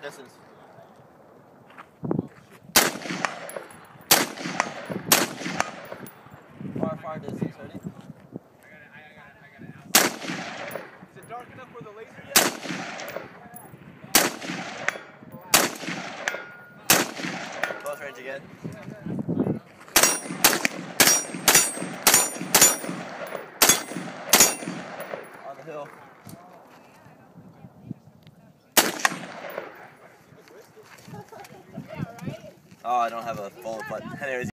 far distance. Far distance, ready? Is it dark enough for the laser yet? Close range again. On the hill. Oh, I don't have a bullet, but anyways.